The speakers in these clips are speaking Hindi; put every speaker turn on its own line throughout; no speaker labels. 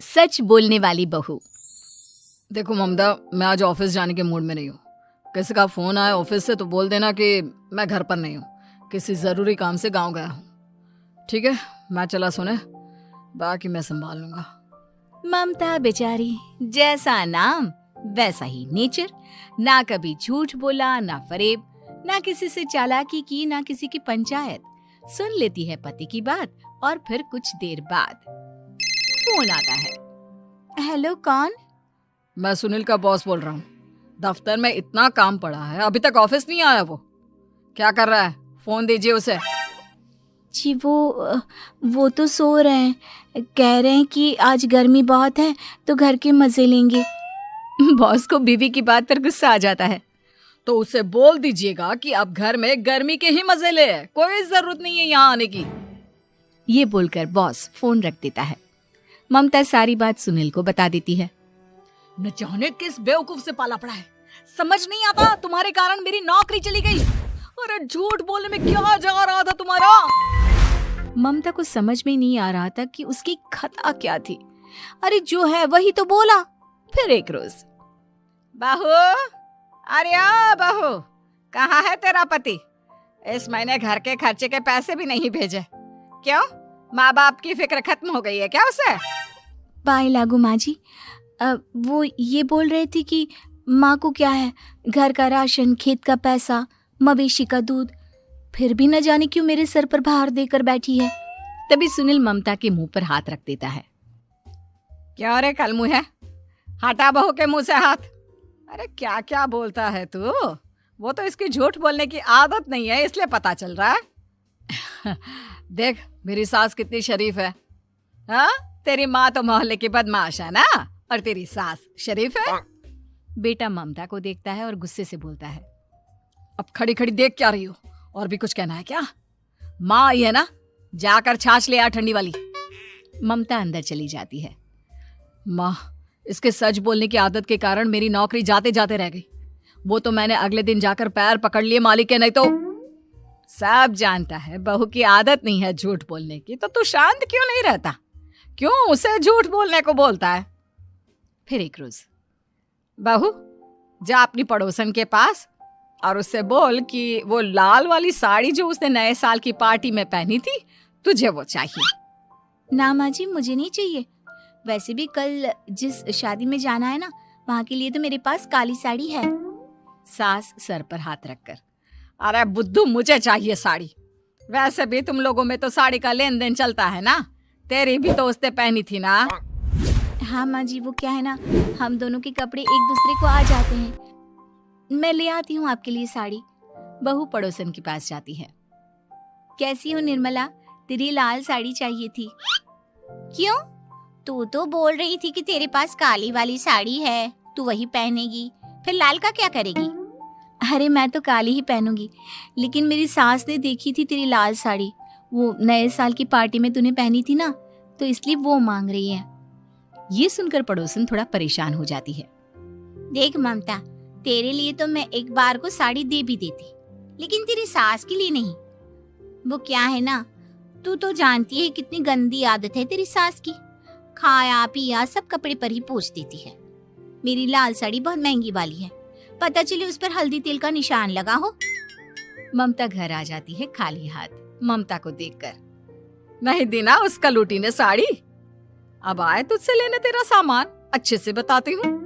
सच बोलने वाली बहू।
देखो ममता, मैं आज ऑफिस जाने के मूड में नहीं हूँ। किसी का फोन आया ऑफिस से तो बोल देना कि मैं घर पर नहीं हूँ, किसी जरूरी काम से गांव गया हूँ। ठीक है, मैं चला सोने, बाकी मैं संभाल लूंगा।
ममता बेचारी, जैसा नाम वैसा ही नेचर। ना कभी झूठ बोला, ना फरेब, ना किसी से चालाकी की, ना किसी की पंचायत। सुन लेती है पति की बात और फिर कुछ देर बाद फोन आता है। हेलो, कौन?
मैं सुनील का बॉस बोल रहा हूँ। दफ्तर में इतना काम पड़ा है, अभी तक ऑफिस नहीं आया। वो क्या कर रहा है? फोन दीजिए उसे।
जी वो तो सो रहे हैं। कह रहे हैं कि आज गर्मी बहुत है तो घर के मजे लेंगे। बॉस को बीवी की बात पर गुस्सा आ जाता है।
तो उसे बोल दीजिएगा कि अब घर में गर्मी के ही मजे ले, कोई जरूरत नहीं है यहाँ आने की।
ये बोलकर बॉस फोन रख देता है। ममता सारी बात सुनील को बता देती है।
न जाने किस बेवकूफ से पाला पड़ा है, समझ नहीं आता। तुम्हारे कारण मेरी नौकरी चली गई। अरे झूठ बोलने में क्या जा रहा था तुम्हारा?
ममता को समझ में नहीं आ रहा था कि उसकी खता क्या थी। अरे जो है वही तो बोला। फिर एक रोज,
बहू, अरे ओ बहू, कहाँ है तेरा पति? इस महीने घर के खर्चे के पैसे भी नहीं भेजे। क्यों? माँ बाप की फिक्र खत्म हो गई है क्या उसे?
पाए लागू माँ जी, वो ये बोल रहे थे कि माँ को क्या है, घर का राशन, खेत का पैसा, मवेशी का दूध, फिर भी न जाने क्यों मेरे सर पर भार देकर बैठी है। तभी सुनील ममता के मुंह पर हाथ रख देता है।
क्या रे कलमुँह है, हटा बहू के मुंह से हाथ। अरे क्या क्या बोलता है तू? वो तो इसकी झूठ बोलने की आदत नहीं है, इसलिए पता चल रहा है। देख मेरी सास कितनी शरीफ है। हाँ, तेरी माँ तो मोहल्ले की बदमाश है ना, और तेरी सास शरीफ है।
बेटा ममता को देखता है और गुस्से से बोलता है।
अब खड़ी खड़ी देख क्या रही हो? और भी कुछ कहना है क्या? माँ आई है ना, जाकर छाछ ले आ ठंडी वाली।
ममता अंदर चली जाती है।
माँ, इसके सच बोलने की आदत के कारण मेरी नौकरी जाते जाते रह गई। वो तो मैंने अगले दिन जाकर पैर पकड़ लिए मालिक के। नहीं तो सब जानता है बहू की आदत नहीं है झूठ बोलने की, तो तू शांत क्यों नहीं रहता? क्यों उसे झूठ बोलने को बोलता है?
फिर एक रोज,
बहू, जा अपनी पड़ोसन के पास और उससे बोल कि वो लाल वाली साड़ी जो उसने नए साल की पार्टी में पहनी थी, तुझे वो चाहिए।
ना माँ जी, मुझे नहीं चाहिए। वैसे भी कल जिस शादी में जाना है ना, वहाँ के लिए तो मेरे पास काली साड़ी है। सास सर पर हाथ रखकर,
अरे बुद्धू, मुझे चाहिए साड़ी। वैसे भी तुम लोगों में तो साड़ी का लेन देन चलता है ना, तेरी भी तो उसने पहनी थी ना।
हाँ माँ जी, वो क्या है ना, हम दोनों के कपड़े एक दूसरे को आ जाते हैं। मैं ले आती हूँ आपके लिए साड़ी। बहू पड़ोसन के पास जाती है। कैसी हो निर्मला, तेरी लाल साड़ी चाहिए थी। क्यों? तू तो बोल रही थी कि तेरे पास काली वाली साड़ी है, तू वही पहनेगी, फिर लाल का क्या करेगी? अरे मैं तो काली ही पहनूंगी, लेकिन मेरी सास ने देखी थी तेरी लाल साड़ी, वो नए साल की पार्टी में तूने पहनी थी ना, तो इसलिए वो मांग रही है। ये सुनकर पड़ोसन थोड़ा परेशान हो जाती है। देख ममता, तेरे लिए तो मैं एक बार को साड़ी दे भी देती, लेकिन तेरी सास के लिए नहीं। वो क्या है ना, तू तो जानती है कितनी गंदी आदत है तेरी सास की। खाया पिया सब कपड़े पर ही पोंछ देती है। मेरी लाल साड़ी बहुत महंगी वाली है, पता चले उस पर हल्दी तेल का निशान लगा हो। ममता घर आ जाती है खाली हाथ। ममता को देखकर,
नहीं देना उसका लूटी ने साड़ी। अब आए तुझसे लेने तेरा सामान, अच्छे से बताती हूँ।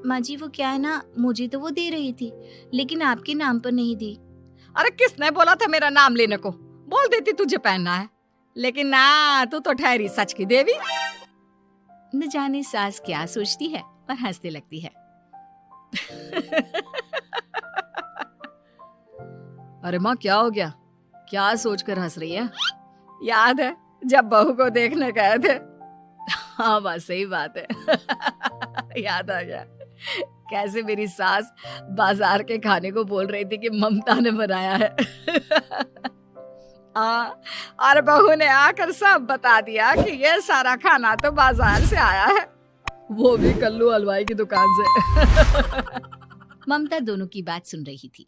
माँ जी, वो क्या है ना, मुझे तो वो दे रही थी, लेकिन आपके नाम पर नहीं दी।
अरे किसने बोला था मेरा नाम लेने को? बोल देती तुझे पहनना है, लेकिन ना, तू तो ठहरी सच की देवी।
न जाने सास क्या सोचती है और हंसने लगती है।
अरे माँ, क्या हो गया? क्या सोचकर हंस रही है? याद है जब बहू को देखने गए थे? हाँ माँ, सही बात है। याद आ गया कैसे मेरी सास बाजार के खाने को बोल रही थी कि ममता ने बनाया है। और बहू ने आकर सब बता दिया कि ये सारा खाना तो बाजार से आया है, वो भी कल्लू हलवाई की दुकान से।
ममता दोनों की बात सुन रही थी।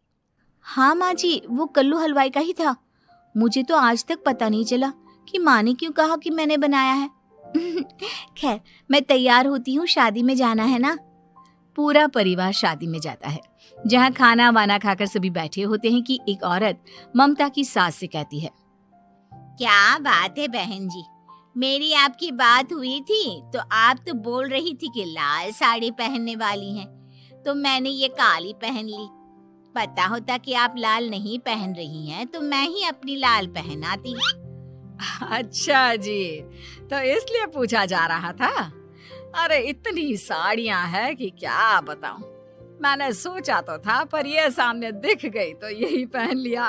हाँ माँ जी, वो कल्लू हलवाई का ही था। मुझे तो आज तक पता नहीं चला कि माँ ने क्यों कहा कि मैंने बनाया है। खैर, मैं तैयार होती हूँ, शादी में जाना है ना। पूरा परिवार शादी में जाता है, जहाँ खाना वाना खाकर सभी बैठे होते हैं कि एक औरत ममता की सास से कहती है, क्या बात है बहन जी, मेरी आपकी बात हुई थी तो आप तो बोल रही थी कि लाल साड़ी पहनने वाली हैं, तो मैंने ये काली पहन ली। पता होता कि आप लाल नहीं पहन रही हैं तो मैं ही अपनी लाल पहन आती।
अच्छा जी, तो इसलिए पूछा जा रहा था। अरे इतनी साड़ियां हैं कि क्या बताऊं। मैंने सोचा तो था, पर ये सामने दिख गई तो यही पहन लिया।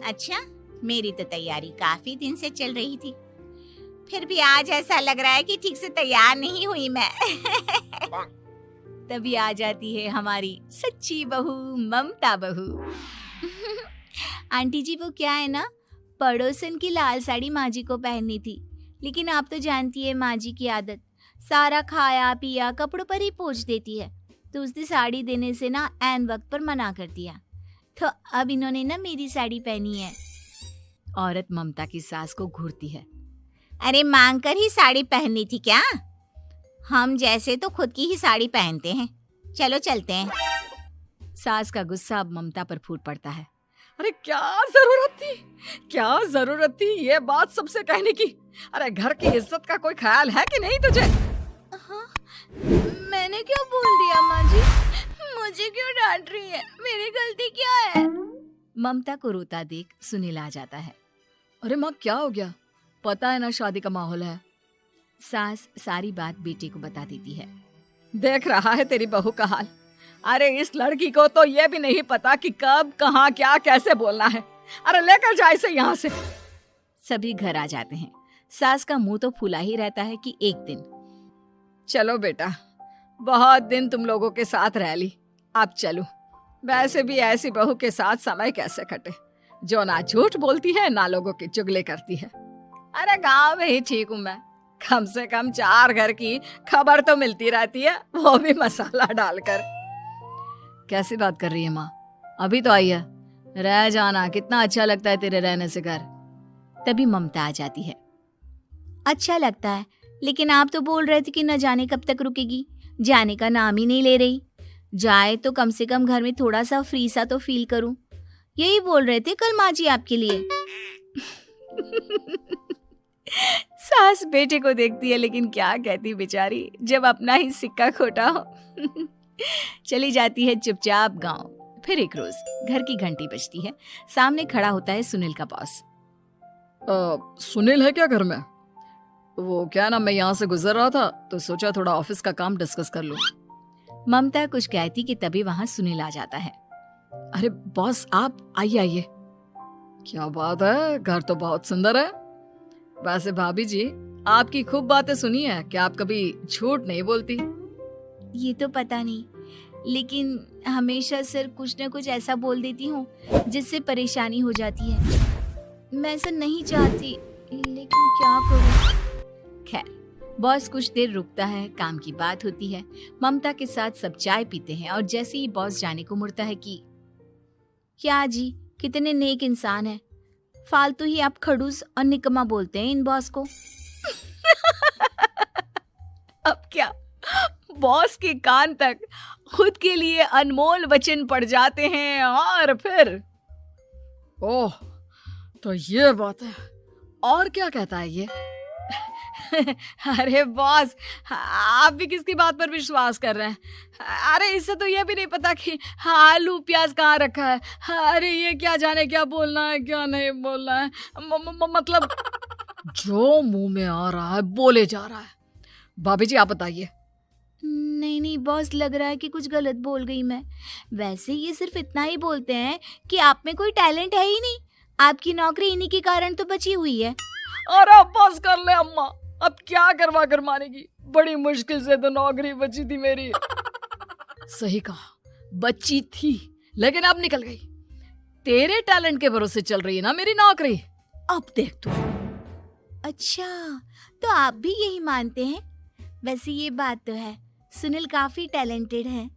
अच्छा, मेरी तो तैयारी काफी दिन से चल रही थी, फिर भी आज ऐसा लग रहा है कि ठीक से तैयार नहीं हुई मैं। तभी आ जाती है हमारी सच्ची बहू ममता बहू। आंटी जी, वो क्या है ना, पड़ोसन की लाल साड़ी माँ जी को पहननी थी, लेकिन आप तो जानती है माँ जी की आदत, सारा खाया पिया कपड़ों पर ही पोंछ देती है, तो उसने साड़ी देने से ना ऐन वक्त पर मना कर दिया, तो अब इन्होंने ना मेरी साड़ी पहनी है। औरत ममता की सास को घूरती है, अरे मांग कर ही साड़ी पहननी थी क्या? हम जैसे तो खुद की ही साड़ी पहनते हैं, चलो चलते हैं। सास का गुस्सा अब ममता पर फूट पड़ता है।
अरे क्या जरूरत थी ये बात सबसे कहने की? अरे घर की इज्जत का कोई ख्याल है कि नहीं तुझे?
हाँ, मैंने क्या बोल दिया माँ जी? मुझे क्यों डांट रही है? मेरी गलती क्या है? ममता को रोता देख सुनील आ जाता है।
अरे माँ, क्या हो गया? पता है ना शादी का माहौल है।
सास सारी बात बेटे को बता देती है।
देख रहा है तेरी बहू का हाल। अरे इस लड़की को तो ये भी नहीं पता कि कब कहाँ क्या कैसे बोलना है। अरे लेकर जा इसे यहाँ से।
सभी घर आ जाते हैं। सास का मुंह तो फूला ही रहता है कि एक दिन,
चलो बेटा, बहुत दिन तुम लोगों के साथ रह ली, अब चलो। वैसे भी ऐसी बहू के साथ समय कैसे कटे, जो ना झूठ बोलती है ना लोगों की चुगली करती है। अरे गांव में ही ठीक हूँ मैं, कम से कम 4 घर की खबर तो मिलती रहती है, वो भी मसाला डालकर। कैसी बात कर रही है माँ? अभी तो आई है, रह जाना, कितना अच्छा लगता है तेरे रहने से घर।
तभी ममता आ जाती है। अच्छा लगता है, लेकिन आप तो बोल रहे थे कि न जाने कब तक रुकेगी, जाने का नाम ही नहीं ले रही। जाए तो कम से कम घर में थोड़ा सा फ्री सा तो फील करूं, यही बोल रहे थे कल माँ जी आपके लिए। सास बेटे को देखती है, लेकिन क्या कहती बेचारी, जब अपना ही सिक्का खोटा हो। चली जाती है चुपचाप गांव। फिर एक रोज घर की घंटी बजती है। सामने खड़ा होता है सुनील का बॉस।
सुनील है क्या घर में? वो क्या ना, मैं यहाँ से गुजर रहा था तो सोचा थोड़ा ऑफिस का काम डिस्कस कर लूं।
ममता कुछ कहती कि तभी वहां सुनील आ जाता है।
अरे बॉस, आप आइए आइए। क्या बात है, घर तो बहुत सुंदर है। वैसे भाभी जी, आपकी खूब बातें सुनी है कि आप कभी झूठ नहीं बोलती।
ये तो पता नहीं, लेकिन हमेशा सिर कुछ न कुछ ऐसा बोल देती हूँ जिससे परेशानी हो जाती है। मैं ऐसा नहीं चाहती, लेकिन क्या करूँ। खैर, बॉस कुछ देर रुकता है, काम की बात होती है। ममता के साथ सब चाय पीते हैं और जैसे ही बॉस जाने को मुड़ता है कि क्या जी, कितने नेक इंसान है, फालतू ही आप खड़ूस और निकम्मा बोलते हैं इन बॉस को।
अब क्या, बॉस के कान तक खुद के लिए अनमोल वचन पड़ जाते हैं और फिर ओह, तो ये बात है। और क्या कहता है ये? अरे बॉस, आप भी किसकी बात पर विश्वास कर रहे हैं? अरे इससे तो ये भी नहीं पता कि आलू प्याज कहाँ रखा है। अरे ये क्या जाने क्या बोलना है क्या नहीं बोलना है। मतलब जो मुंह में आ रहा है बोले जा रहा है। भाभी जी, आप बताइए।
नहीं नहीं बॉस, लग रहा है कि कुछ गलत बोल गई मैं। वैसे ये सिर्फ इतना ही बोलते हैं कि आप में कोई टैलेंट है ही नहीं, आपकी नौकरी इन्हीं के कारण तो बची हुई है।
अरे बस कर ले अम्मा, अब क्या करवा कर मानेगी, बड़ी मुश्किल से तो नौकरी बची थी मेरी। सही कहा, बची थी, लेकिन अब निकल गई। तेरे टैलेंट के भरोसे चल रही है ना मेरी नौकरी, अब देख तू।
अच्छा, तो आप भी यही मानते हैं? वैसे ये बात तो है, सुनील काफी टैलेंटेड है।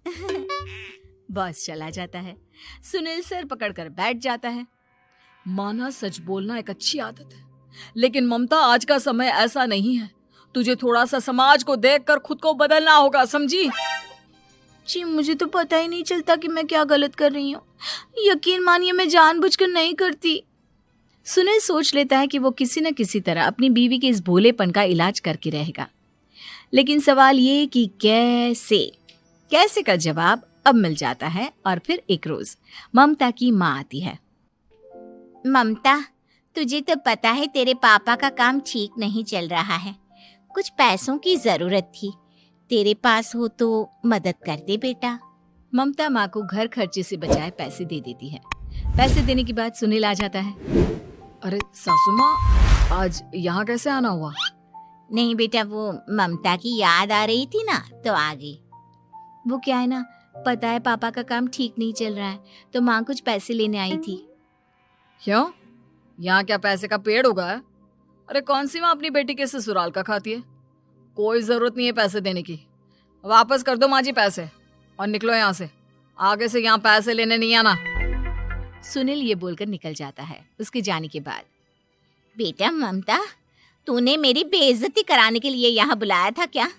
बॉस चला जाता है। सुनील सर पकड़कर बैठ जाता है।
माना सच बोलना एक अच्छी आदत है, लेकिन ममता आज का समय ऐसा नहीं है। तुझे थोड़ा सा समाज को देखकर खुद को बदलना होगा, समझी?
जी मुझे तो पता ही नहीं चलता कि मैं क्या गलत कर रही हूँ। यकीन मानिए मैं जानबूझकर नहीं करती। सुनील सोच लेता है कि वो किसी न किसी तरह अपनी बीवी के इस भोलेपन का इलाज करके रहेगा, लेकिन सवाल ये कि कैसे का जवाब अब मिल जाता है। और फिर एक रोज ममता की माँ आती है। ममता, तुझे तो पता है तेरे पापा का काम ठीक नहीं चल रहा है, कुछ पैसों की जरूरत थी, तेरे पास हो तो मदद कर दे बेटा। ममता माँ को घर खर्चे से बचाए पैसे दे देती है। पैसे देने के बाद सुनील आ जाता है।
अरे सासू माँ, आज यहाँ कैसे आना हुआ?
नहीं बेटा, वो ममता की याद आ रही थी ना तो आ गई। वो क्या है ना, पता है पापा का काम ठीक नहीं चल रहा है तो माँ कुछ पैसे लेने आई थी।
क्यों? यहाँ क्या पैसे का पेड़ उगा है? अरे कौन सी माँ अपनी बेटी के ससुराल का खाती है? कोई जरूरत नहीं है पैसे देने की। वापस कर दो माँ जी पैसे और निकलो यहाँ से। आगे से यहाँ पैसे लेने नहीं आना।
सुनील ये बोलकर निकल जाता है। उसके जाने के बाद, बेटा ममता, तूने मेरी बेइज्जती कराने के लिए यहाँ बुलाया था क्या?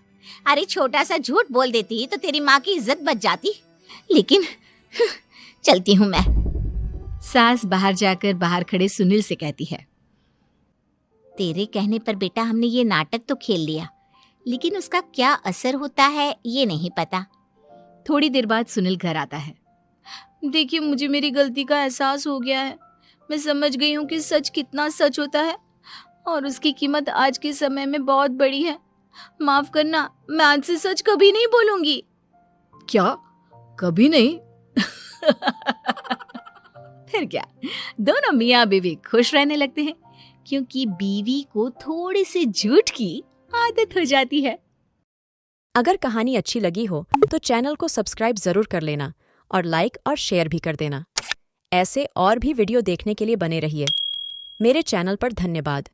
अरे छोटा सा झूठ बोल देती तो तेरी माँ की इज्जत बच जाती, लेकिन चलती हूँ मैं। सास बाहर जाकर बाहर खड़े सुनील से कहती है, तेरे कहने पर बेटा हमने ये नाटक तो खेल लिया, लेकिन उसका क्या असर होता है ये नहीं पता। थोड़ी देर बाद सुनील घर आता है। देखिए, मुझे मेरी गलती का एहसास हो गया है। मैं समझ गई हूँ कि सच कितना सच होता है और उसकी कीमत आज के समय में बहुत बड़ी है। माफ करना, मैं आज से सच कभी नहीं बोलूंगी।
क्या? कभी नहीं?
फिर क्या, दोनों मियाँ बीवी खुश रहने लगते हैं, क्योंकि बीवी को थोड़ी सी झूठ की आदत हो जाती है।
अगर कहानी अच्छी लगी हो तो चैनल को सब्सक्राइब जरूर कर लेना और लाइक और शेयर भी कर देना। ऐसे और भी वीडियो देखने के लिए बने रहिए। मेरे चैनल पर धन्यवाद।